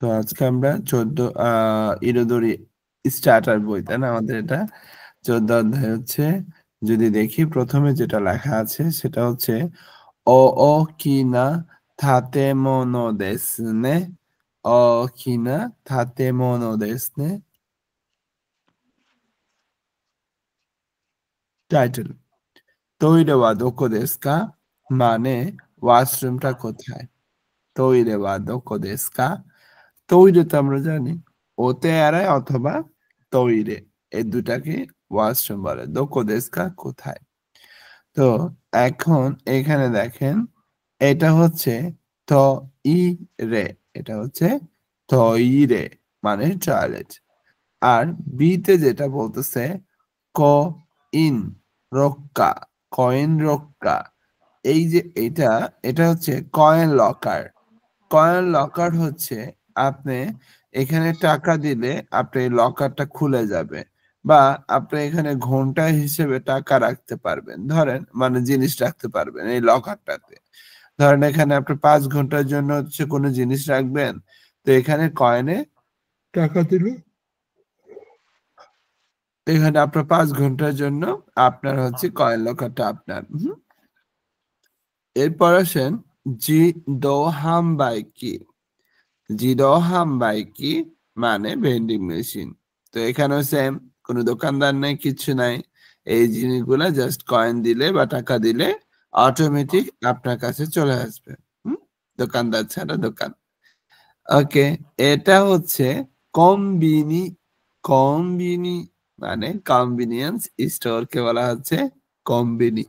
তো আজকে আমরা 14 ইরোদরি স্টার্টার বই, তাই না? আমাদের এটা 14 অধ্যায় হচ্ছে। যদি দেখি প্রথমে যেটা লেখা আছে সেটা হচ্ছে ও ও কিনা তাতেমনো দেসু নে। ও কিনা তাতেমনো দেসু নে। Title toire wa doko desu ka? মানে ওয়াশরুমটা কোথায়? toire wa doko desu ka? toire তো আমরা জানি ওতে এড়ায় অথবা তৈরে, এই দুটাকে ওয়াশরুম বলে। দোকো দেশু কা? কোথায়? তো এখন এখানে দেখেন এটা হচ্ছে ত ই রে, এটা হচ্ছে তইরে মানে টয়লেট। আর বিতে যেটা বলতেছে ক ইন রক্কা, কয়েন রক্কা, এই যে এটা এটা হচ্ছে কয়েন লকার। কয়েন লকার হচ্ছে আপনি এখানে টাকা দিলে আপনি লকারটা খুলে যাবে, বা আপনি এখানে ঘন্টা হিসেবে টাকা রাখতে পারবেন, ধরেন মানে জিনিস রাখতে পারবেন এই লকারটাতে। ধরেন এখানে আপনি 5 ঘন্টার জন্য হচ্ছে কোনো জিনিস রাখবেন, তো এখানে কয়েনে টাকা দিলে এখানে আপনার 5 ঘন্টার জন্য আপনার হচ্ছে কয়েন লকারটা আপনার। এরপর আসেন জি দো হাম বাই কি। জিরো হাম বাই কি মানে ভেন্ডিং মেশিন। তো এখানেও সেম, কোনো দোকানদার নেই, কিছু নাই। এই জিনিসগুলা জাস্ট কয়েন দিলে বা টাকা দিলে অটোমেটিক আপনার কাছে চলে আসবে। দোকানদার ছাড়া দোকান। ওকে, এটা হচ্ছে কম্বিনি। কম্বিনি মানে কনভিনিয়েন্স স্টোরকে বলা হচ্ছে কম্বিনি।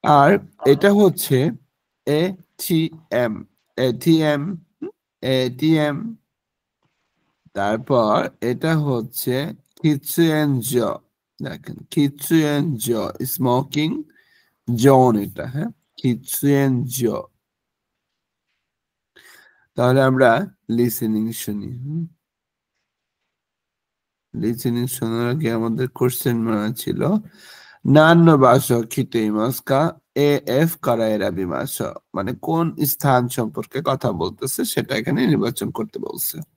আর এটা হচ্ছে এটিএম। ATM ATM. তারপর এটা হচ্ছে কিচুয়েনজ। দেখেন কিচুয়েনজ স্মোকিং জোন এটা, হ্যাঁ, কিচুয়েনজ। তাহলে আমরা লিসেনিং শুনি। লিসেনিং শোনার আগে আমাদের কোশ্চেন মনে ছিল নান্ন বাসো খিতেই মাস্কা এ এফ কারাইরা বিমাস, মানে কোন স্থান সম্পর্কে কথা বলতেছে সেটা এখানে নির্বাচন করতে বলছে।1、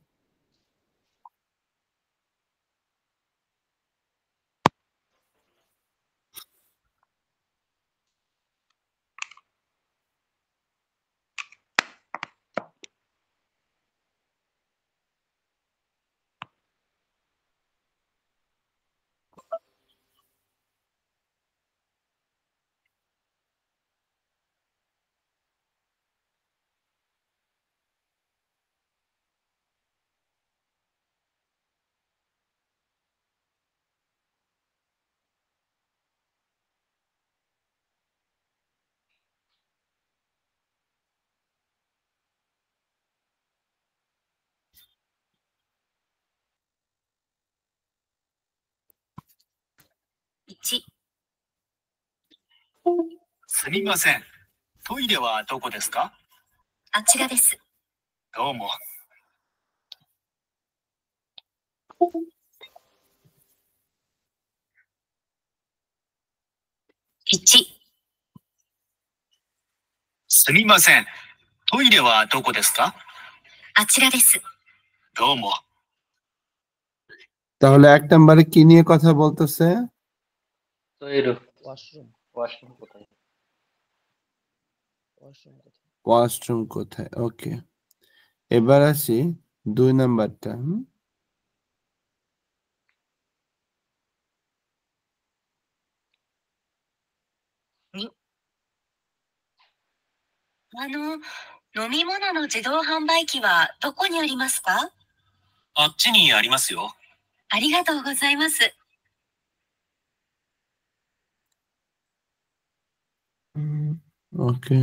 すみません。トイレはどこですか？あちらです。どうも。1、すみません。トイレはどこですか？あちらです。どうも。তাহলে 1 নম্বরে কি নিয়ে কথা বলতেছে? তো এর ওয়াশরুম ওয়াশরুম কোথায়? ওয়াশরুম কোথায়? ওয়াশরুম কোথায়? ওকে, এবার আসি 2 নম্বরটা। 2、飲み物の自動販売機はどこにありますか？あっちにありますよ。ありがとうございます。ওকে,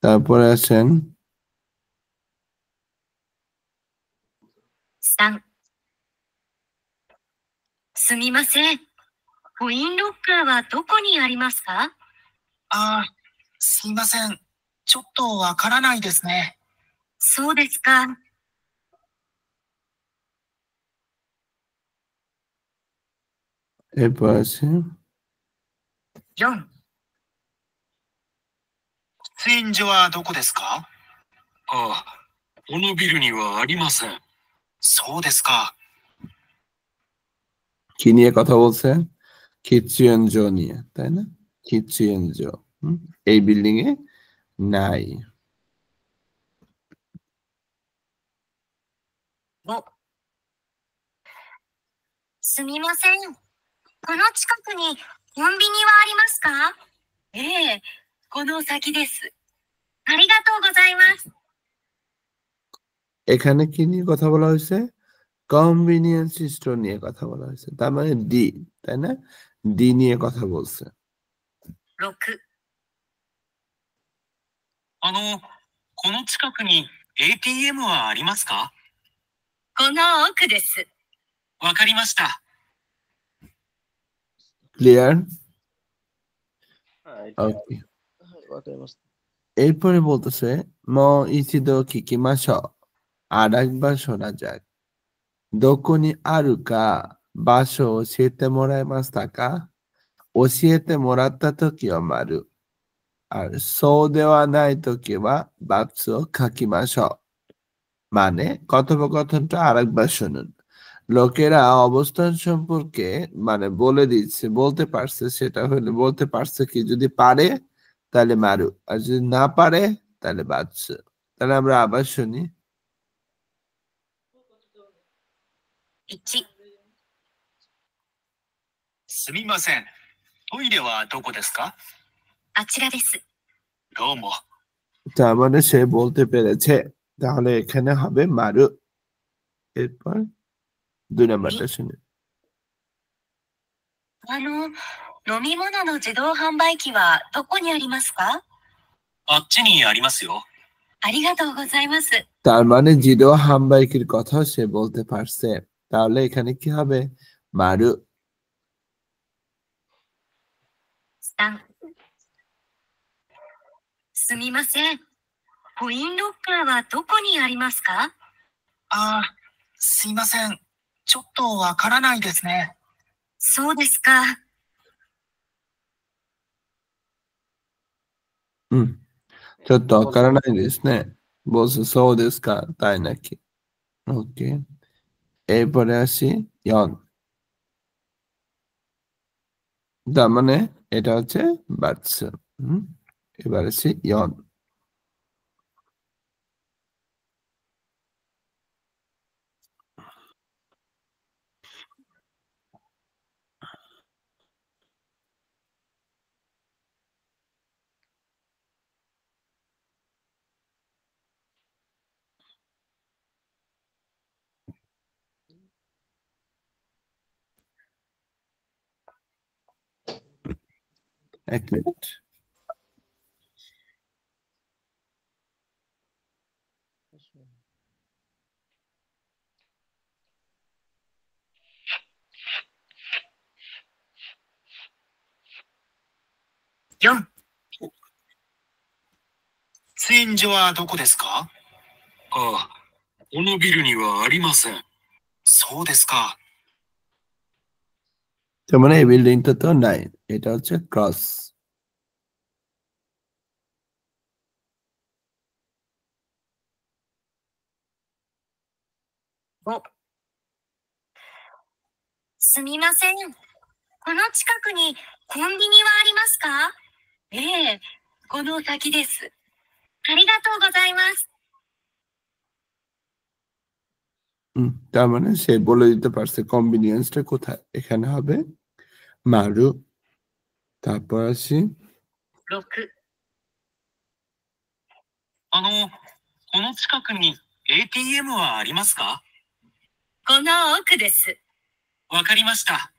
তারপরে আসেন 3、すみません。コインロッカーはどこにありますか？ああ、すいません。ちょっとわからないですね。そうですか。এরপর আছে 4、喫煙所はどこですか？ああ、このビルにはありません。そうですか。 কি নিয়ে কথা বলছে? কিচেনজো নিয়ে, তাই না? কিচেনজো এই বিল্ডিং এ নাই। 5、すみません。この近くにコンビニはありますか？ええ、この先です。ありがとうございます。 এখানে কি নিয়ে কথা বলা হয়েছে? কনভিনিয়েন্স স্টোর নিয়ে কথা বলা হয়েছে, তার মানে ডি, তাই না? ডি নিয়ে কথা বলছে। 6、この近くに ATM はありますか？この奥です。わかりました。 ক্লিয়ার? はい。 ওকে। はい、わかりました。 এরপরে বলতেছে ম ইচিদো কিকিমাশো, আর একবার শোনা যাক। দোকোনি আরুকা বাসো শিতে মোরাইমাস্তা কা? ওশিয়েতে মোরাত্তা তোকি ওয়া মারু। আর সো দেওয়া নাই তোকি ওয়া বাতসো খাকিমাশো। মানে কথোপকথনটা আরেকবার শুনুন। লোকেরা অবস্থান সম্পর্কে মানে বলে দিচ্ছে, বলতে পারছে, সেটা হলে বলতে পারছে কি, যদি পারে তাহলে মারু, আর যদি না পারে তাহলে বাতসো। তাহলে আমরা আবার শুনি। 1、すみません。トイレはどこですか？あちらです。どうも。 তার মানে সে বলতে পেরেছে, তাহলে এখানে হবে মারু। এরপর 2 নাম্বারটা শুনি। 飲み物の自動販売機はどこにありますか？あっちにありますよ。ありがとうございます。 তার মানে জিডো হামবাইকির কথা সে বলতে পারছে, তাহলে এখানে কি হবে? মারু। 3、すみません。コインロッカーはどこにありますか？ああ、すいません。ちょっとわからないですね。そうですか。 ちょっとわからないですね。বলছেそうですか, তাই নাকি? ওকে। এরপরে আসি 4। তার মানে এটা হচ্ছে বাচ্চা। এবার আসি 4। 1 মিনিট। 4、喫煙所はどこですか？ああ、このビルにはありません。そうですか。 তার মানে এই বিল্ডিংটা তো নাই, এটা হচ্ছে ক্রস। 5、すみません。この近くにコンビニはありますか？ええ、この先です。ありがとうございます。 তার মানে সে বলে দিতে পারছে কনভিনিয়েন্সটা কোথায়, এখানে হবে মারু। তারপর আসি 6、この近くに ATM はありますか？この奥です。わかりました。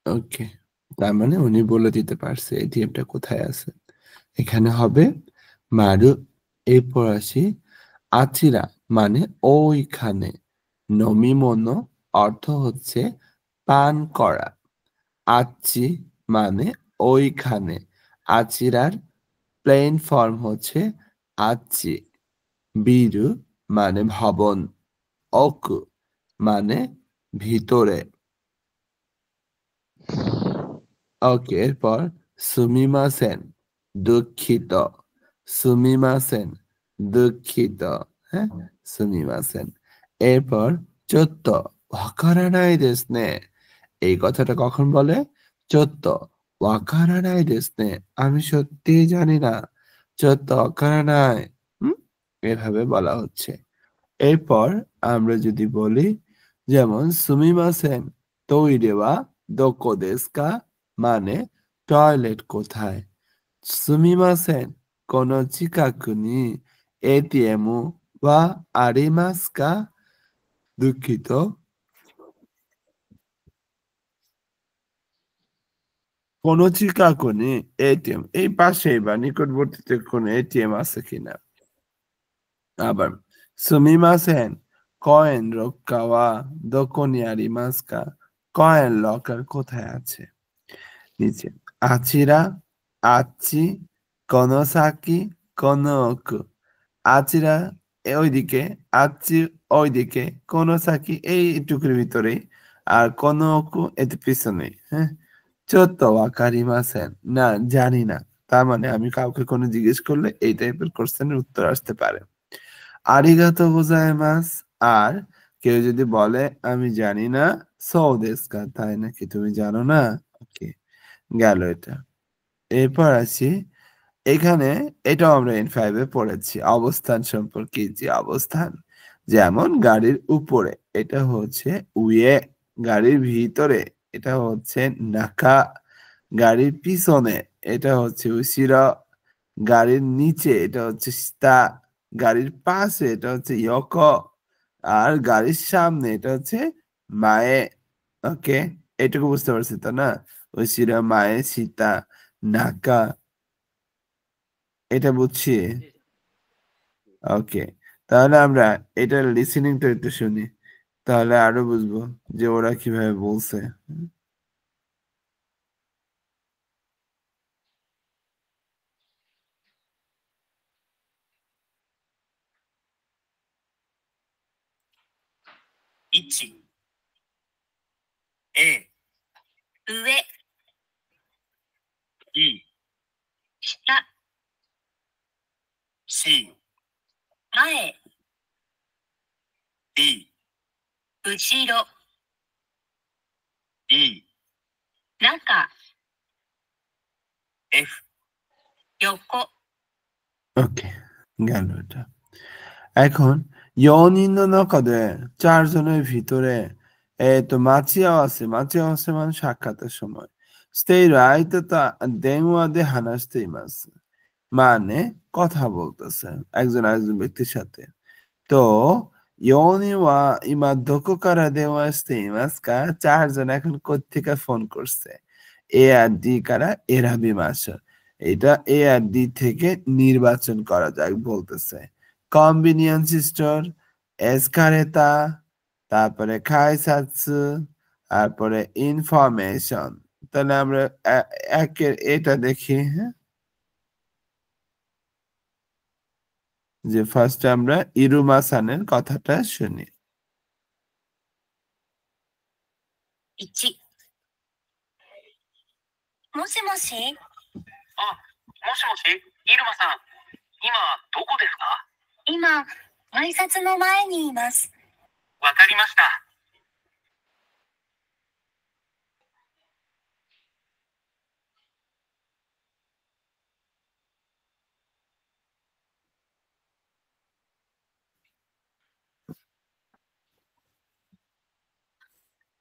ওকে। তার মানে উনি বলে দিতে পারছে এটিএমটা কোথায় আছে, এখানে হবে মারু। এরপর আসি আচিরা, মানে ওইখানে। নমিমোনো অর্থ হচ্ছে পান করা। আচ্ছি মানে ওইখানে। আচিরার প্লেন ফর্ম হচ্ছে আচ্ছি। বিরু মানে ভবন। ওকু মানে ভিতরে। ওকে, এরপর সুমিমাসেন, দুঃখিত। সুমিমাসেন, দুঃখিত। হ্যাঁ, সুমিমাসেন। এরপর চোত্ত, ওয়াকারানাই দেসু নে। এই কথাটা কখন বলে? চোত্ত ওয়াকারানাই দেসু নে, আমি সত্যিই জানি না। চোত্ত ওয়াকারানাই, এভাবে বলা হচ্ছে। এরপর আমরা যদি বলি, যেমন সুমিমাসেন toire wa doko desu ka, মানে টয়লেট কোথায়। সুমিমাসেন কোনো চিকাকু নি এটিএম ওয়া আরিমাসু কা, দুঃখিত কোনো চিকাকু নি এটিএম, এই পাশেই বা নিকটবর্তীতে কোনো এটিএম আছে কিনা। আবার সুমিমাসেন কয়েন রোক্কা ওয়া দোকো নি আরিমাসু কা, কয়েন লকার কোথায় আছে। নিচে আচিরা, আচি, কোনোসাকি, কোনোকু। আচিরা ওইদিকে, আচি ওইদিকে, কোনোসাকি এইটুকুর ভিতরেই, আর কোনোকু এতে পিছনে। হ্যাঁ, চোত্ত ওয়াকারিমাসেন, না জানি না। তার মানে আমি কাউকে কোনো জিজ্ঞেস করলে এই টাইপের কোশ্চেনের উত্তর আসতে পারে। আরিগাতো গোজাইমাস, আর কেউ যদি বলে আমি জানি না, সো দেসু কা, তাই নাকি তুমি জানো না। ওকে, গেল এটা। এরপর আসি, এখানে এটাও আমরা N5 এ পড়েছি, অবস্থান সম্পর্কে। যে অবস্থান, যেমন গাড়ির উপরে এটা হচ্ছে উয়ে, গাড়ির ভিতরে এটা হচ্ছে নাকা, গাড়ির পিছনে এটা হচ্ছে উশিরা, গাড়ির নিচে এটা হচ্ছে শিতা, গাড়ির পাশে এটা হচ্ছে ইয়োকো, আর গাড়ির সামনে এটা হচ্ছে মায়ে। ওকে, এটুকু বুঝতে পারছি তো না? উশিরা, মায়ে, সীতা, নাকা, এটা বুঝছি। ওকে, তাহলে আমরা এটার লিসেনিংটা একটু শুনি, তাহলে আরো বুঝবো যে ওরা কিভাবে বলছে। 1、A、上、B、下、C、前、D、後ろ、E、中、F、横。 ওকে, গেল এটা। এখন 4人の中で চারজনের ভিতরে মাচিয়াও আছে। মাচিয়াও আছে মানে সাক্ষাতের সময়। している相手と電話で話しています, মানে কথা বলতেছে একজন আরেকজন ব্যক্তির সাথে। তো 4人は今どこから電話していますか? চারজন এখন কোত্থেকে ফোন করছে। এ আর ডি কারা এরাবিমাশো, এটা এ আর ডি থেকে নির্বাচন করা যাক বলতেছে। কনভিনিয়েন্স স্টোর, এসকারেতা, তারপরে খাইসাৎসু, তারপরে ইনফরমেশন। তাহলে আমরা একের এটা দেখি। হ্যাঁ, যে ফার্স্ট আমরা ইরুমা-সানের কথাটা শুনি। 1、もしもし、あ、もしもし、イルマさん、今どこですか？今、改札の前にいます。わかりました。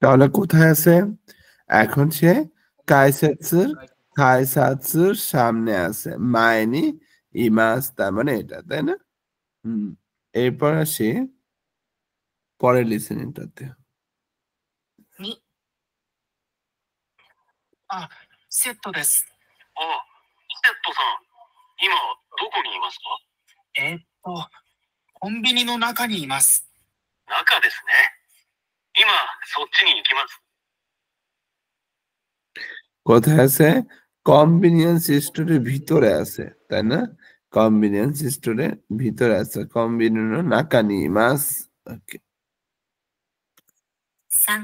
তাহলে কোথায় আছে? এখন সে কাইসেটসুর, কাইসাৎসুর সামনে আছে। মাইনি ইমাস, তার মানে এটা, তাই না? এরপর আসি পরের লিসেনিংটাতে। 2、あ、セットです。あ、セットさん、今どこにいますか？コンビニの中にいます。中ですね。今そっちに行きます。 কোথায় আছে? কনভিনিয়েন্স স্টোরের ভিতরে আছে, তাই না? কনভিনিয়েন্স স্টোরের ভিতরে আছে। কনভিনিয়েন্স নাকা নি ইমাস। ওকে, 3。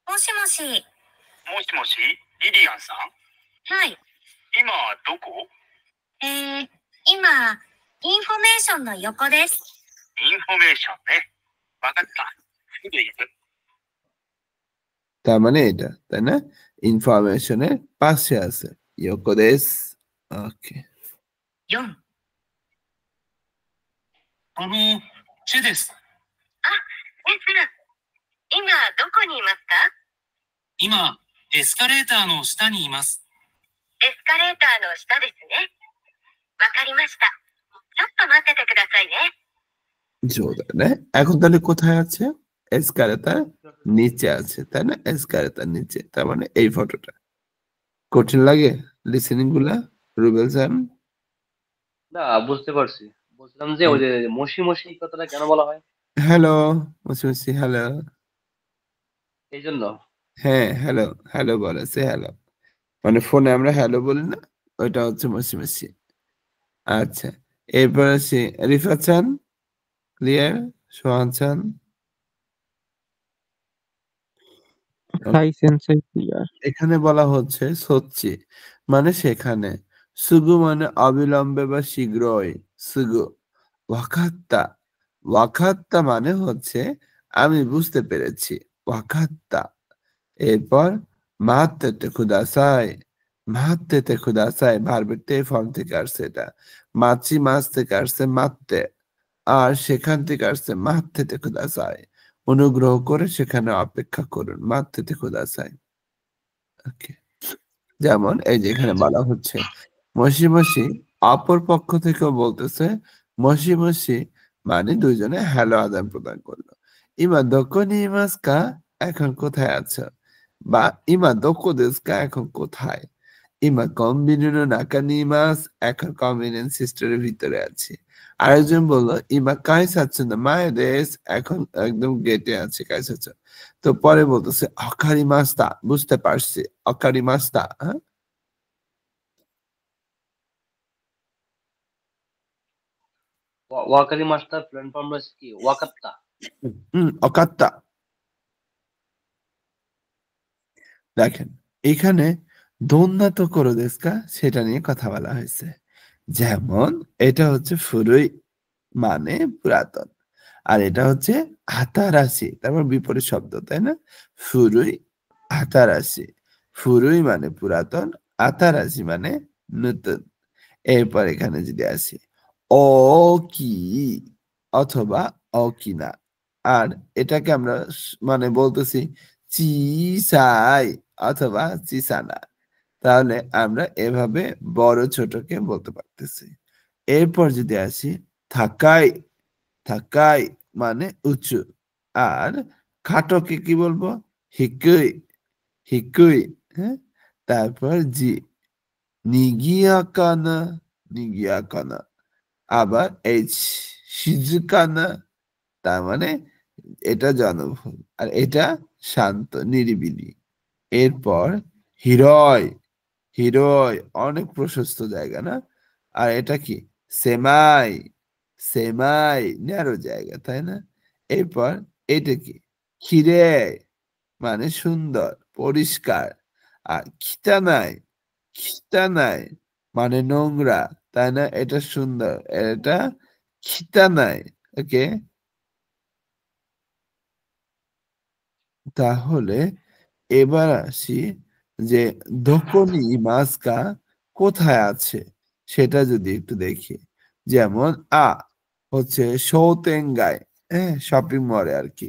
もしもし。もしもし、リリアンさん。はい。今、どこ？今、インフォメーションの横です。インフォメーションね。わかった。すぐ行く。তার মানে এটা, তাই না? ইনফরমেশনের পাশে আছে. ইয়োকো দেস. ওকে. 4。チェです。あ、です。今、どこにいますか？今、エスカレーターの下にいます。エスカレーターの下ですね。わかりました。ちょっと待っててくださいね。জোরদার, হ্যাঁ? এখন তাহলে কোথায় আছে? এসকালেটার নিচে আছে, তাই না? এসকালেটার নিচে, তার মানে এই ফটোটা. কঠিন লাগে লিসেনিং গুলা, রুবেল স্যার? না, বুঝতে পারছি। বলছিলাম যে ওই যে মসি মসি কথাটা কেন বলা হয়? হ্যালো, মসি হ্যালো. এই জন্য। হ্যাঁ, হ্যালো, হ্যালো বলেছে, হ্যালো. মানে ফোনে আমরা হ্যালো বলি না, ওইটা হচ্ছে মসি. আচ্ছা, এরপর আসি রিফাত চান, ক্লিয়ার? সোহান চান? High সেন্সেই clear. এখানে বলা হচ্ছে সচ্চি মানে সেখানে, সুগু মানে অবিলম্বে বা শীঘ্রই, সুগু. ওয়াকাত্তা, ওয়াকাত্তা মানে হচ্ছে আমি বুঝতে পেরেছি, ওয়াকাত্তা. এরপর মাহাত্তেতে খুদাসাই, মাহাত্তেতে খুদাসাই ভার্বের তে ফর্ম থেকে আসছে এটা, মাছি মাছ থেকে আসছে মাত্তে, আর সেখান থেকে আসছে মাহাত্তেতে খুদাসাই, অনুগ্রহ করে সেখানে অপেক্ষা করুন, মাহাত্তেতে খুদাসাই. ওকে, যেমন এই যে এখানে বলা হচ্ছে মসি মসি, অপর পক্ষ থেকেও বলতেছে মসি মসি, মানে দুইজনে হ্যালো আদান প্রদান করলো. ইমা দোকনি ইমাসকা, এখন কোথায় আছো? বা ইমা দোকো দেসকা, এখন কোথায়? ইমা কম্বিনিনো নাকানি ইমাস, এখন কনভিনিয়েন্স সিস্টেমের ভিতরে আছি. আরেকজন বললো ইমা কাইস আছো না মায়ের দেশ, এখন একদম গেটে আছে কাইস আছো. তো পরে বলতেছে অকারি মাস্তা, বুঝতে পারছি, অকারি মাস্তা. হ্যাঁ, ওয়াকারি মাস্টার প্ল্যাটফর্ম রয়েছে কি? ওয়াকাত্তা। অকাত্তা. দেখেন এখানে দোন্না তো করো দেশকা, সেটা নিয়ে কথা বলা হয়েছে. যেমন এটা হচ্ছে ফুরুই মানে পুরাতন, আর এটা হচ্ছে হাতারাশি, তারপর বিপরীত শব্দ, তাই না? ফুরুই হাতারাশি, ফুরুই মানে পুরাতন, আতারাশি মানে নতুন. এরপর এখানে যদি আসি ও কি অথবা অকিনা, আর এটাকে আমরা মানে বলতেছি চিসাই অথবা চিসানা, তাহলে আমরা এভাবে বড় ছোটকে বলতে পারতেছি. এরপর যদি আসি থাকাই, থাকাই মানে উঁচু, আর খাটোকে কি বলবো? হিকুই, হিকুই. হ্যাঁ, তারপর জি নিগিয়াকানা, নিগিয়াকানা. আবার এই শিজুকানা, তার মানে এটা জনবহুল, আর এটা শান্ত নিরিবিলি. এরপর হিরয়, হিরয় অনেক প্রশস্ত জায়গা না, আর এটা কি? সেমাই, সেমাই ন্যারো জায়গা, তাই না? এরপর এটা কি? খিরে মানে সুন্দর পরিষ্কার, আর খিতানাই, খিতানাই মানে নোংরা, তাই না? এটা সুন্দর, এটা খিতানাই. ওকে, তাহলে এবার আসি যে দোকনি মাস্কা কোথায় আছে সেটা যদি একটু দেখি. যেমন হচ্ছে সৌতেঙ্গায়, হ্যাঁ, শপিং মলে আর কি.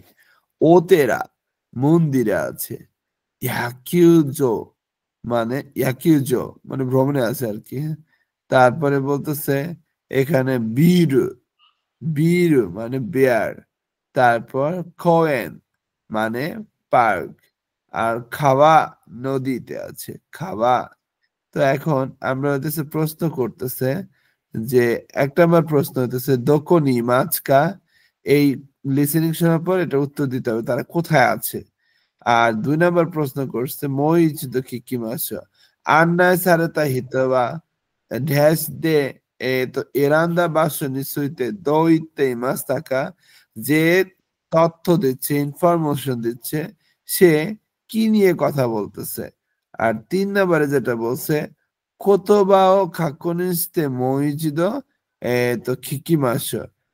ওতেরা মন্দিরে আছে. ইয়াকিউজো মানে ইয়াকিউজো মানে ভ্রমণে আছে আর কি. তারপরে বলতেছে এখানে বীর, বীর মানে বেয়ার. তারপর কোয়েন মানে পার্ক, আর খাওয়া নদীতে আছে, খাওয়া. তো এখন আমরা হইতেছে প্রশ্ন করতেছে যে 1 নম্বর প্রশ্ন হইতেছে দোকনি মাছকা, এই লিসেনিং শোনার পর এটা উত্তর দিতে হবে তারা কোথায় আছে. আর 2 নম্বর প্রশ্ন করছে মই ইচিতো কিকিমাশো, আন্নায় সারেতা হিতোবা ড্যাশ দে, তো এরান্দা বাসো নিশ্চয়তে দইতে ইমাস্তাকা, যে তথ্য দিচ্ছে, ইনফরমেশন দিচ্ছে, সে কি নিয়ে কথা বলতেছে। আর 3 নম্বরে যেটা বলছে কোতোবাও খাকুনিস্তে মইজিদ তো খিকিমাস।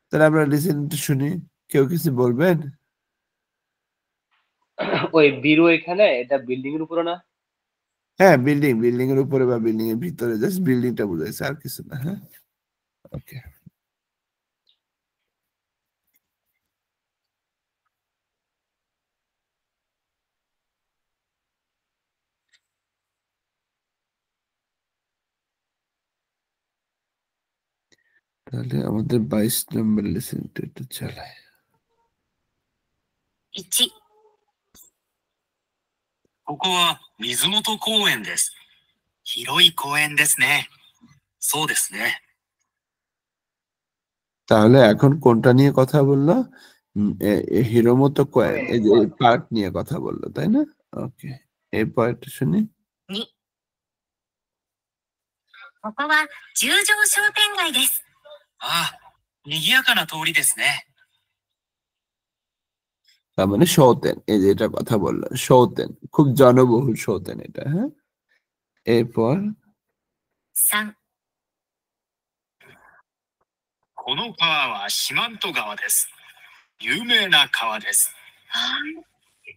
তাহলে আমরা লিসেনটা শুনি, কেউ কিছু বলবেন? ওই বিরু এখানে এটা বিল্ডিং এর উপরে না? হ্যাঁ, বিল্ডিং এর উপরে বা বিল্ডিং এর ভিতরে, জাস্ট বিল্ডিংটা বুঝাইছে, আর কিছু না। হ্যাঁ, ওকে। তাহলে আমাদের 22 নম্বর লেসনটা একটু চালায়। 1、ここは水元公園です。広い公園ですね。そうですね。 তাহলে এখন কোনটা নিয়ে কথা বললো? হিরোমতো কোয়েন, এই যে পার্ক নিয়ে কথা বললো, তাই না? ওকে, এরপর একটা শুনি। 2、ここは十条商店街です。ああ、賑やかな通りですね。 তার মানে শৌতেন, এই যে এটা কথা বললো, শৌতেন, খুব জনবহুল শৌতেন এটা। হ্যাঁ, এরপর 3、この川は四万十川です。有名な川です。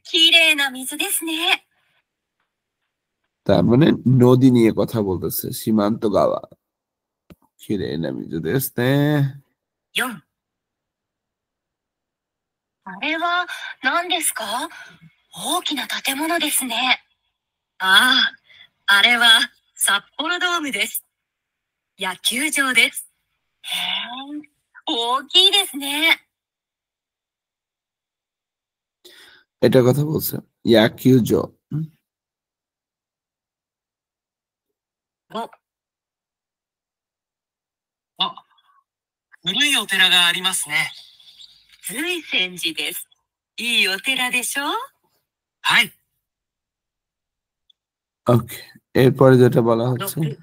きれいな水ですね。 তার মানে নদী নিয়ে কথা বলতেছে, সীমান্ত গাওয়া, খিরে নামি যদি আসতে। 4、あれは何ですか？大きな建物ですね。ああ、あれは札幌ドームです。野球場です。へえ、大きいですね。 এটা কথা বলছে ইয়াকিউজো। 5、あ、古いお寺がありますね。瑞泉寺です。いいお寺でしょ？はい。 ওকে, এরপরে যেটা বলা হচ্ছে 6、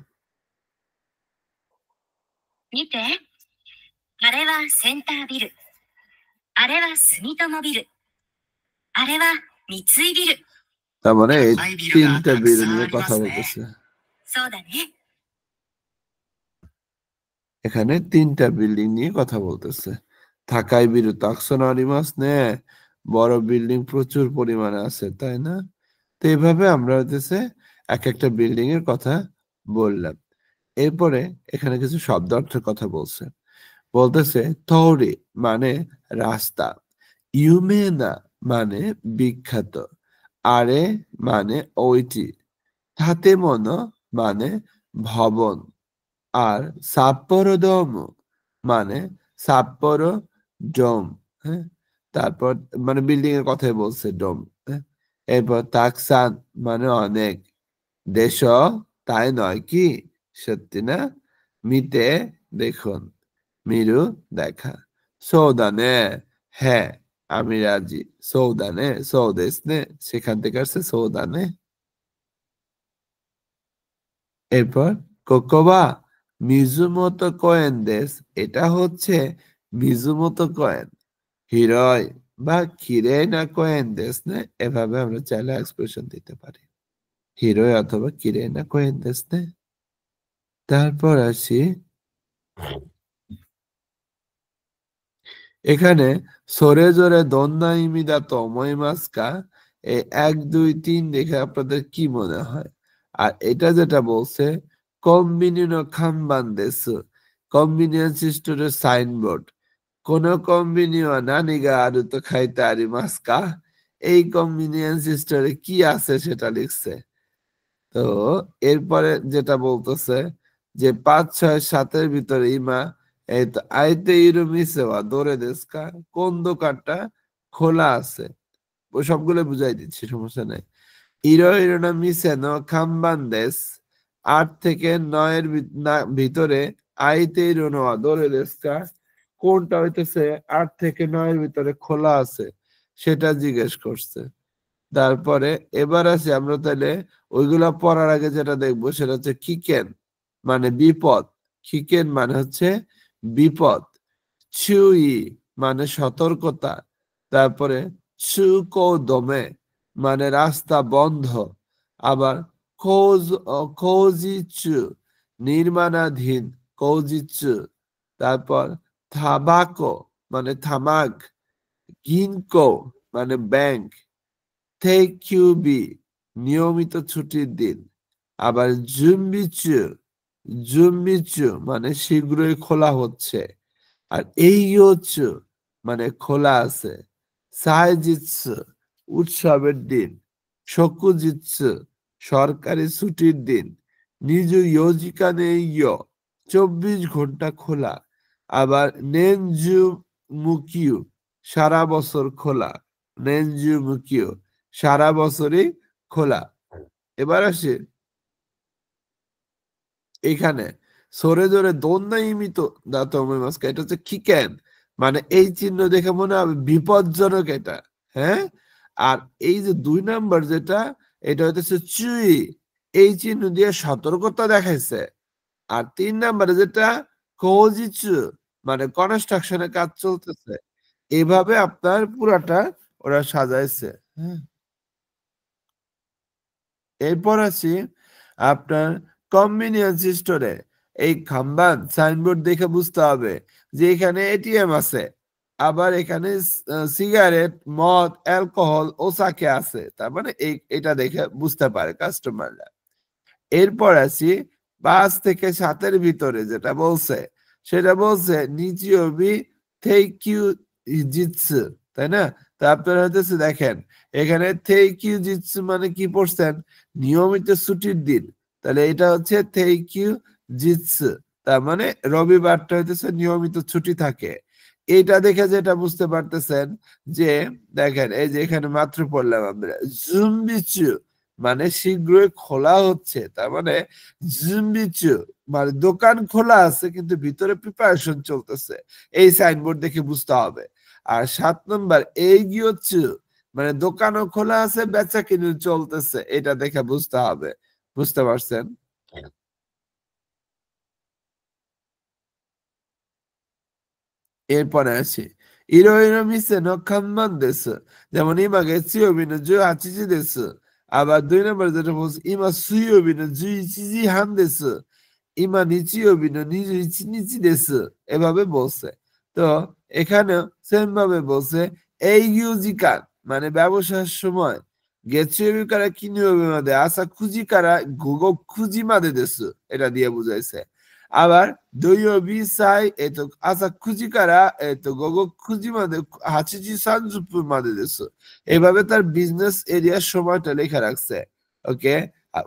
見て。あれはセンタービル。あれは住友ビル。あれは三井ビル。 তার মানে এই 高いビルが তিনটা たく বিল さん নিয়ে あり কথা ますね。 বলতেছে। そうだね。 এখানে 3টা বিল্ডিং নিয়ে কথা বলতেছে। থাকাই বিরু তাকসন আরিমাস নে, বড় বিল্ডিং প্রচুর পরিমাণে আছে, তাই না? তো এইভাবে আমরা হইতেছে এক একটা বিল্ডিং এর কথা বললাম। এরপরে এখানে কিছু শব্দ অর্থের কথা বলছে। বলতেছে থৌরি মানে রাস্তা, ইউমেনা মানে বিখ্যাত, আরে মানে ওইটি, তাতেমনো মানে ভবন, আর সাপ্পোরো ডোম মানে সাপ্পোরো ডোম। হ্যাঁ, তারপর মানে বিল্ডিং এর কথাই বলছে, ডোম। হ্যাঁ, এরপর তাকসান মানে অনেক, দেশ তাই নয় কি, সত্যি না, মিতে দেখুন, মিরু দেখা, সৌদানে হ্যাঁ আমি রাজি, সৌদানে সৌদেশনে সেখান থেকে আসছে সৌদানে। এরপর কোকোবা মিজুমোতো কোয়েন দেশ, এটা হচ্ছে মিজুমোতো কোয়েন, হিরয় বা কিরে না কোয়েন দেশ নে, এভাবে আমরা চাইলে এক্সপ্রেশন দিতে পারি, হিরোয় অথবা কিরে না কোয়েন দেশ নে। তারপর আসি এখানে সরে জোরে দন্না ইমিদা তময় মাস্কা, এই 1 2 3 দেখে আপনাদের কি মনে হয়? আর এটা যেটা বলছে কম্বিনিনো খাম্বান দেশ, কম্বিনিয়েন্স স্টোরের সাইনবোর্ড, কোন কম্বিনিও নানিগা আরু তো খাইতে আরি মাস্কা, এই কম্বিনিয়েন্স স্টোরে কি আছে সেটা লিখছে। তো এরপরে যেটা বলতেছে যে 5 6 7 এর ভিতরে ইমা এই তো আইতে ইরু মিসেওয়া দোরে দেশকা, কোন দোকানটা খোলা আছে, ও সবগুলো বুঝাই দিচ্ছি, সমস্যা নাই। ইরো ইরোনা মিসে নো খাম্বান দেশ, 8 থেকে 9 এর ভিতরে আইতে ইরোনো দোরে দেশকা, কোনটা হইতেছে 8 থেকে 9 এর ভিতরে খোলা আছে সেটা জিজ্ঞেস করছে। তারপরে এবার আছে আমরা তাহলে ওইগুলা পড়ার আগে যেটা দেখবো সেটা হচ্ছে কিকেন মানে বিপদ, কিকেন মানে হচ্ছে বিপদ, চুই মানে সতর্কতা, তারপরে চুকো দমে মানে রাস্তা বন্ধ, আবার কোজিচু নির্মাণাধীন কোজিচু, তারপর থাবাকো মানে থামাক, গিনকো মানে ব্যাংক, তেইকিউবি নিয়মিত ছুটির দিন, আবার জুম্বিচু মানে শীঘ্রই খোলা হচ্ছে, আর এইয়োচু মানে খোলা আছে, সাইজিৎসু উৎসবের দিন, শকুজিৎসু সরকারি ছুটির দিন, নিজু ইয়োজিকানেইয়ো 24 ঘন্টা খোলা, আবার নেনজু মুকিউ সারা বছর খোলা, নেনজু মুকিউ সারা বছরই খোলা। এবার আসে এখানে সরে জোরে দোন্না ইমিতো দাতো আমাইমাসু, এটা হচ্ছে কিকেন, মানে এই চিহ্ন দেখে মনে হবে বিপজ্জনক এটা, হ্যাঁ। আর এই যে 2 নাম্বার যেটা, এটা হচ্ছে চুই, এই চিহ্ন দিয়ে সতর্কতা দেখাইছে। আর 3 নাম্বারে যেটা কোজিচু মানে কনস্ট্রাকশনের কাজ চলতেছে। এভাবে আপনার পুরাটা ওরা সাজাইছে, হ্যাঁ। এরপর আছি আপনার কনভিনিয়েন্স স্টোরে। এই খাম্বান সাইনবোর্ড দেখে বুঝতে হবে যে এখানে এটিএম আছে, আবার এখানে সিগারেট, মদ, অ্যালকোহল, ওসাকে আছে, তার মানে এটা দেখে বুঝতে পারে কাস্টমাররা। এরপর আছি 5 থেকে 7-এর ভিতরে যেটা বলছে, সেটা বলছে নিচিওবি থেইকিউ জিতসু, তাই না? তো আপনারা হচ্ছে দেখেন এখানে থেইকিউ জিতসু মানে কি পড়ছেন, নিয়মিত ছুটির দিন, তাহলে এটা হচ্ছে থেইকিউ জিতসু, তার মানে রবিবারটা হইতেছে নিয়মিত ছুটি থাকে। এটা দেখে যেটা বুঝতে পারতেছেন যে দেখেন এই যে এখানে মাত্র পড়লাম আমরা জুম্বিচু মানে শীঘ্রই খোলা হচ্ছে, তার মানে জুম্বিচু মানে দোকান খোলা আছে কিন্তু ভিতরে প্রিপারেশন চলতেছে, এই সাইনবোর্ড দেখে বুঝতে হবে। আর 7 নম্বর এইগিয়োচু মানে দোকানও খোলা আছে, বেচা কিনে চলতেছে, এটা দেখে বুঝতে হবে। বুঝতে পারছেন? এরপরে আসি ইরোইরো মিসে নো খাম্বান দেশে, যেমন ইমা গেছিওবি না জু আচিজি দেশে, আবার 2 নম্বর যেটা বলছে ইমা সুইওবি না জু ইচিজি হান দেশে, ইমা নিচিওবি না নিজু ইচি নিচি দেশে, এভাবে বলছে। তো এখানে সেম ভাবে বলছে এই ইউজিকান মানে ব্যবসার সময় গেছিওবি কারা কিনিওবি মাদে আসা খুঁজি কারা গোগো খুঁজি মাদে দেশে, এটা দিয়ে বুঝাইছে। আবার দৈয়বি সাই এতো আসা খুঁজি কারা এতো গোগো খুঁজি মাদে হাচিজি সানজুপুর মাদে দেশে, এভাবে তার বিজনেস এরিয়ার সময়টা লেখা রাখছে। ওকে,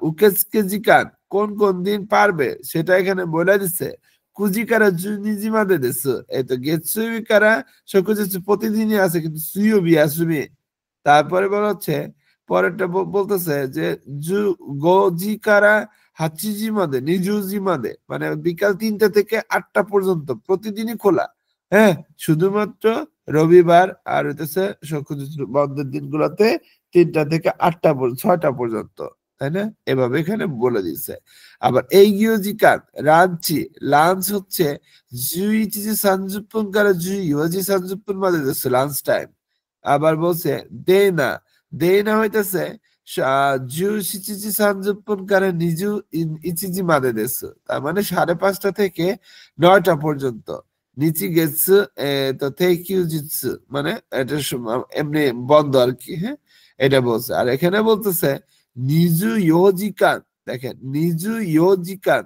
উকেসকে জিকান কোন কোন দিন পারবে সেটা এখানে বলে দিছে। কুজিকারা জুনিজি মাদে দেশে, এতো গেছুবি কারা সকুজেছু প্রতিদিনই আছে কিন্তু সুইওবি আসুমি। তারপরে বলা হচ্ছে পরেরটা বলতেছে যে জু গোজি কারা হাচিজি মাদে নিজুজি মাদে মানে বিকাল 3টা থেকে 8টা পর্যন্ত প্রতিদিনই খোলা, হ্যাঁ। শুধুমাত্র রবিবার আর হইতেছে বন্ধের দিনগুলোতে 3টা থেকে 8টা 6টা পর্যন্ত, তাই না? এভাবে এখানে বলে দিচ্ছে। আবার এই গিয়োজিকান রাঞ্চি লাঞ্চ হচ্ছে জুইচিজি সানজুপুন কারা জুই ইয়োজি সানজুপুন মাদে দিচ্ছে লাঞ্চ টাইম। আবার বলছে দেনা, দেনা হইতেছে জু শিচিজি সানজুপুন কারা নিজু ইচিজি মাদে দেশে, তার মানে 5:30 থেকে 9টা পর্যন্ত। নিচি গেছে তো থেইকিউ জিতসু মানে এটা এমনি বন্ধ আর কি, হ্যাঁ। এটা বলছে। আর এখানে বলতেছে নিজু ইয়োজিকান, দেখেন নিজু ইয়োজিকান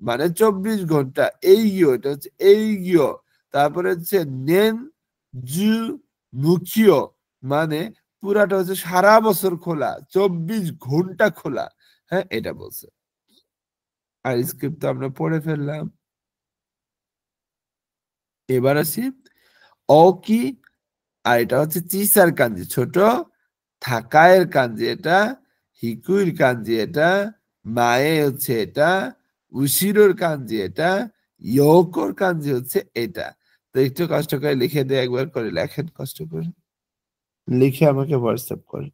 মানে 24 ঘন্টা, এই ইয়ো এটা হচ্ছে এই ইয়ো, তারপরে হচ্ছে নেন জু মুখিও মানে পুরাটা হচ্ছে সারা বছর খোলা, 24 ঘন্টা খোলা, হ্যাঁ। এটা বলছে। আর স্ক্রিপ্ট তো আমরা পড়ে ফেললাম। এবার আসি অ কি, আর এটা হচ্ছে চিসার কাঞ্জি ছোট, থাকায়ের কাঞ্জি এটা, হিকুইর কাঞ্জি এটা, মায়ে হচ্ছে এটা, উশিরোর কাঞ্জি এটা, ইয়োকোর কাঞ্জি হচ্ছে এটা। তো একটু কষ্ট করে লিখে দিয়ে একবার করে লেখেন, কষ্ট করে লিখে আমাকে হোয়াটসঅ্যাপ করেন।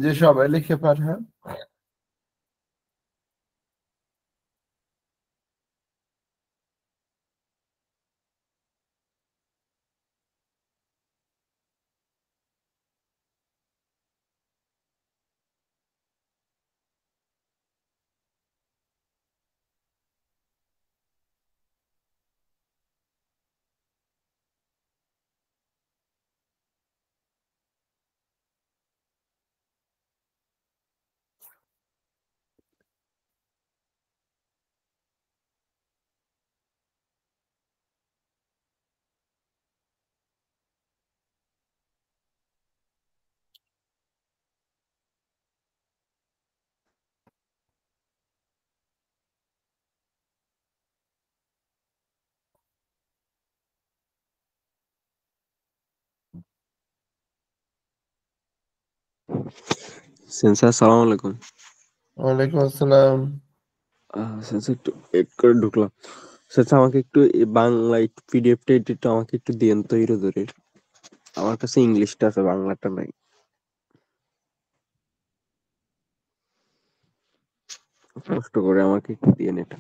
যে সবাই লিখে পাঠান। সেন্সার সালাম আলাইকুম। ওয়ালাইকুম আসসালাম। সেন্সার একটু এড করে ঢুকলাম। সেন্সার আমাকে একটু বাংলা পিডিএফটা একটু আমাকে একটু দিয়েন তো ধরে। আমার কাছে ইংলিশটা আছে, বাংলাটা নাই। কষ্ট করে আমাকে একটু দিয়েন এটা।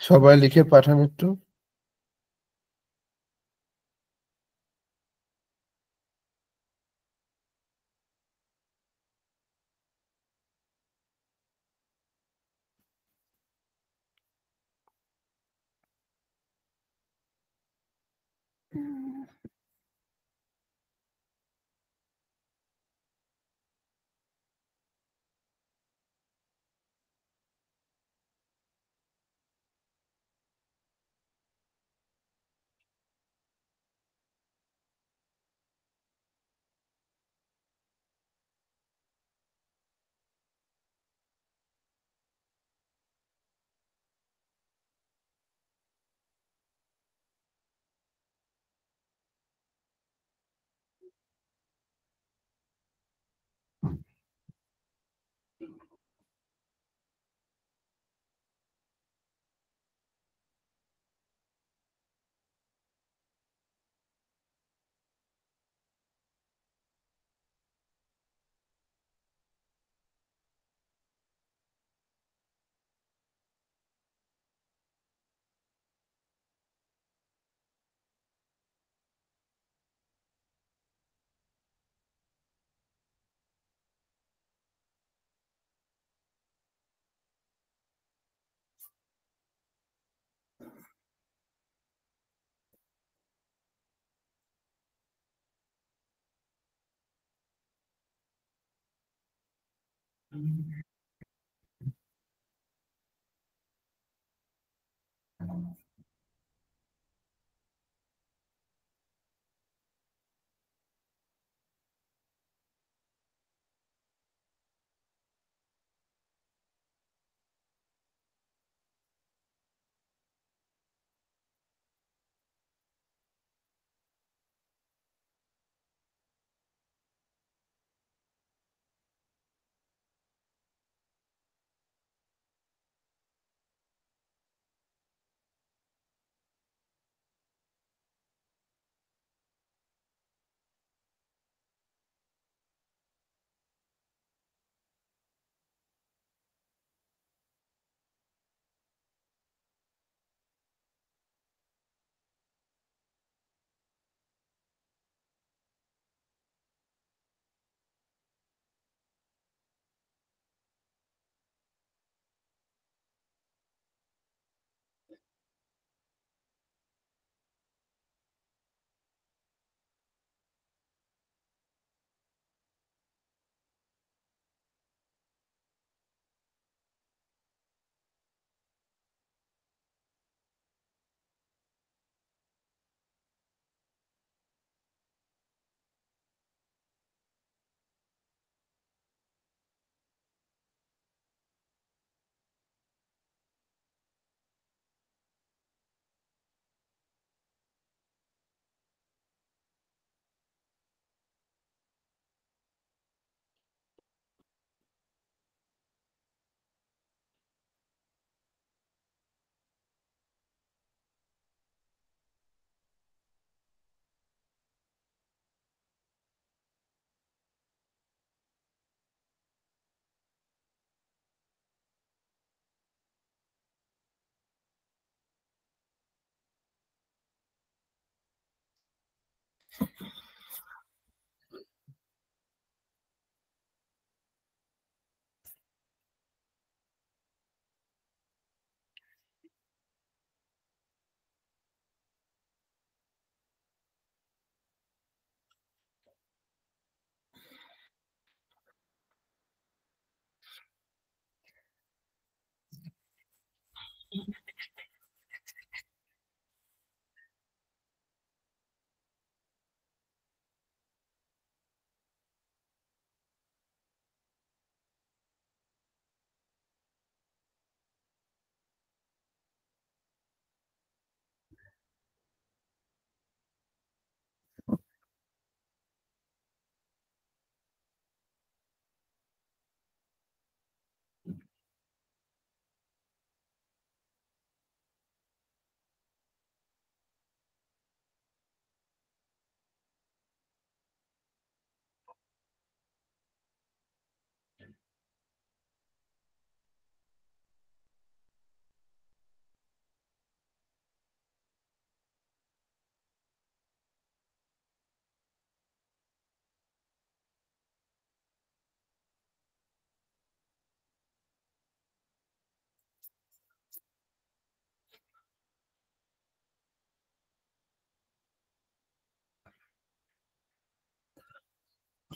সবাই লিখে পাঠান একটু।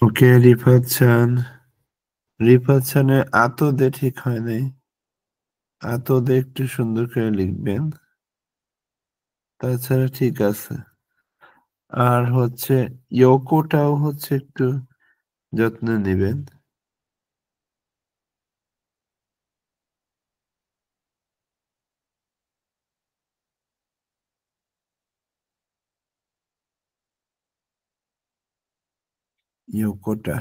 ওকে, রিফাত খানের আতো দে ঠিক হয় নাই, আতো দে একটু সুন্দর করে লিখবেন, তাছাড়া ঠিক আছে। আর হচ্ছে ইয়োকোটাও হচ্ছে একটু যত্ন নেবেন। ইয়োকোটা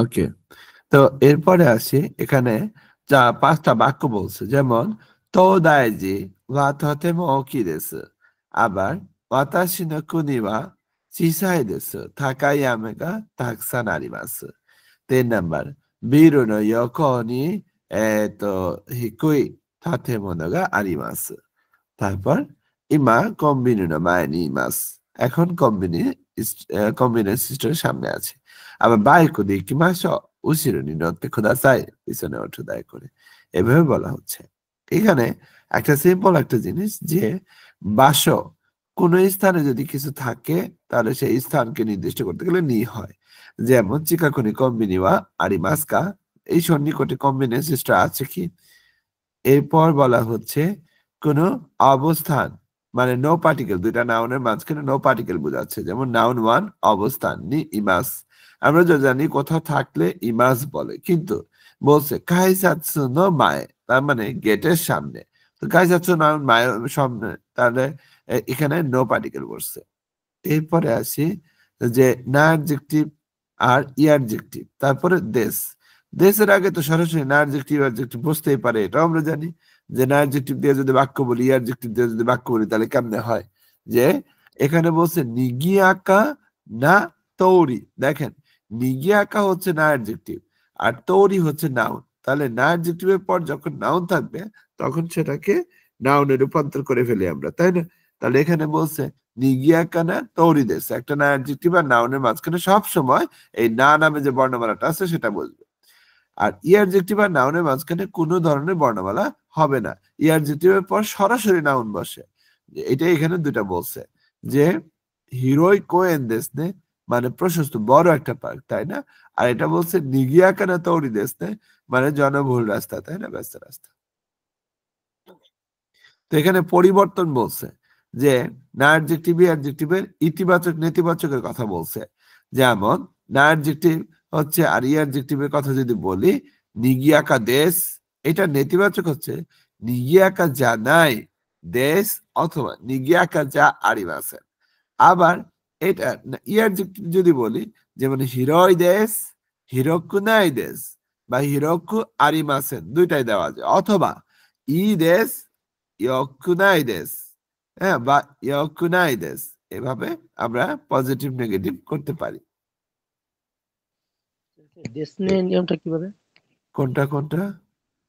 ওকে। তো এরপরে আসি, এখানে 5টা বাক্য বলছে, যেমন তো দাইজি ওয়া তোতেমো ওকি দেসু, আবার ওয়াতাশি নো কুনি ওয়া চিসাই দেসু, তাকাই আমে গা তাকুসান আরিমাসু। 3 নাম্বার, বিরু নো ইয়োকো নি হিকুই তাতেমোনো গা আরিমাসু। তারপর ইমা কম্বিনি নো মায়ে নি ইমাসু, এখন কম্বিনি সিস্টেমের সামনে আছে। আবার বাইকো দিয়ে ইকিমাশো, উশিরো নি নত্তে কুদাসাই, পিছনে ওঠো দয়া করে, এভাবে বলা হচ্ছে। এখানে একটা সিম্পল একটা জিনিস, যে বাস কোন স্থানে যদি কিছু থাকে তাহলে সেই স্থানকে নির্দিষ্ট করতে গেলে নি হয়। যেমন চিকাকুনি কম্বিনি ওয়া আরিমাস্কা, এই সন্নিকটে কম্বিনি সিস্টেম আছে কি। এরপর বলা হচ্ছে কোন অবস্থান, মানে নো পার্টিকেল, দুইটা নাউনের মাঝখানে নো পার্টিকেল বোঝাচ্ছে, যেমন নাউন 1 অবস্থান নি ইমাস, আমরা যা জানি কোথাও থাকলে ইমাস বলে, কিন্তু বলছে কাইসাৎসু নো মায়ে, তার মানে গেটের সামনে। তো কাইসাৎসু নাউন মায়ের সামনে, তাহলে এখানে নো পার্টিকেল বসছে। এরপরে আসি যে না অ্যাডজেক্টিভ আর ইয়ারজেক্টিভ, তারপরে দেশ। দেশের আগে তো সরাসরি না অ্যাডজেক্টিভ অ্যাডজেক্টিভ বসতেই পারে, এটাও আমরা জানি, যে না অ্যাডজেক্টিভ দিয়ে যদি বাক্য বলি, ইয়ারজেক্টিভ দিয়ে যদি বাক্য বলি, তাহলে কেমনে হয়, যে এখানে বলছে নিগিয়াকা না তৌরি। দেখেন, নিগিয়াকা হচ্ছে না অ্যাডজেক্টিভ আর তৌরি হচ্ছে নাউন, তাহলে না অ্যাডজেক্টিভের পর যখন নাউন থাকবে তখন সেটাকে নাউনে রূপান্তর করে ফেলি আমরা, তাই না? তাহলে এখানে বলছে নিগিয়াকানা তৌরিদেস, একটা না অ্যাডজেক্টিভ আর নাউনের মাঝখানে সব সময় এই না নামে যে বর্ণমালাটা আছে সেটা বলবে। আর ইয়ারজেক্টিভ আর নাউনের মাঝখানে কোনো ধরনের বর্ণমালা হবে না, ইয়ারজেক্টিভের পর সরাসরি নাউন বসে। এটা এখানে দুটা বলছে, যে হিরোই কোয়েন্দেসনে, মানে প্রশস্ত বড় একটা পার্ক, তাই না? আর এটা বলছে নিগিয়াকানা তৌরিদেসনে, মানে জনবহুল রাস্তা, তাই না, ব্যস্ত রাস্তা। তো এখানে পরিবর্তন বলছে, যে না অ্যাডজেক্টিভ অ্যাডজেক্টিভের ইতিবাচক নেতিবাচকের কথা বলছে। যেমন না অ্যাডজেক্টিভ হচ্ছে, আর অ্যাডজেক্টিভের কথা যদি বলি, নিগিয়াকা দেশ, এটা নেতিবাচক হচ্ছে নিগিয়াকা যা নাই দেশ, অথবা নিগিয়াকা যা আরিমাসে। আবার এটা অ্যাডজেক্টিভ যদি বলি, যেমন হিরোই দেশ, হিরোকু নাই দেশ, বা হিরোকু আরিমাসেন, দুইটাই দেওয়া যায়, অথবা ই দেশ ইয়কুনাইদেস, হ্যাঁ, বা ইয়কুনাইদেস, এভাবে আমরা পজিটিভ নেগেটিভ করতে পারি। দেশনে নিয়মটা কিভাবে? কোনটা কোনটা?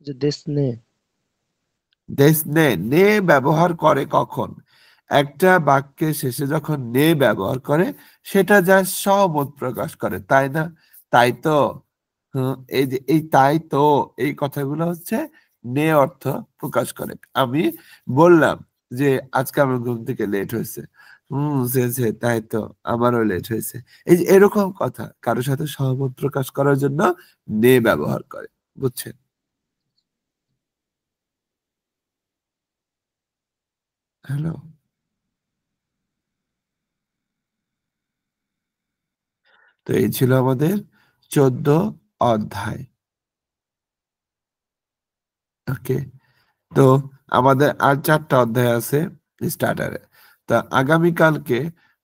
যে দেশনে, দেশনে, নে ব্যবহার করে কখন? একটা বাক্যের শেষে যখন নে ব্যবহার করে, সেটা যা সহমত প্রকাশ করে, তাই না? তাই তো, এই যে এই তাই তো, এই কথাগুলো হচ্ছে নে অর্থ প্রকাশ করে। আমি বললাম যে আজকে আমার ঘুম থেকে লেট হয়েছে, সে তাই তো আমারও লেট হয়েছে, এই যে এরকম কথা কারোর সাথে সহমত প্রকাশ করার জন্য নে ব্যবহার করে, বুঝছেন? হ্যালো। তো এই ছিল আমাদের 14 অধ্যায়। ওকে, তো আমাদের আর 4টা অধ্যায় আছে স্টার্টারে। তা আগামীকালকে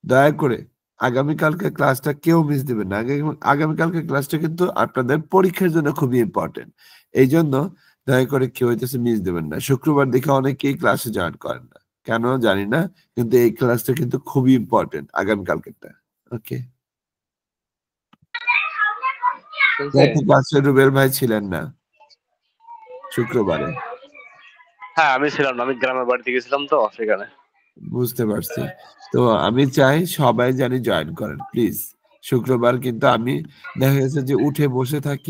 দয়া করে আগামীকালকে ক্লাসটা কেউ মিস দিবেন না। আগামীকালকে ক্লাসটা কিন্তু আপনাদের পরীক্ষার জন্য খুবই ইম্পর্টেন্ট, এই জন্য দয়া করে কেউ হইতেছে মিস দেবেন না। শুক্রবার দেখে অনেকেই ক্লাসে জয়েন করেন না, কেন জানি না, কিন্তু এই ক্লাসটা কিন্তু খুবই ইম্পর্টেন্ট আগামীকালকেরটা। ওকে, ক্লাসে রুবেল ভাই ছিলেন না শুক্রবারে। হ্যাঁ, আমি ছিলাম না, আমি গ্রামের বাড়িতে গেছিলাম তো সেখানে। বুঝতে পারছি। তো আমি চাই সবাই জানি জয়েন করেন প্লিজ। শুক্রবার কিন্তু আমি দেখা গেছে যে উঠে বসে থাকি।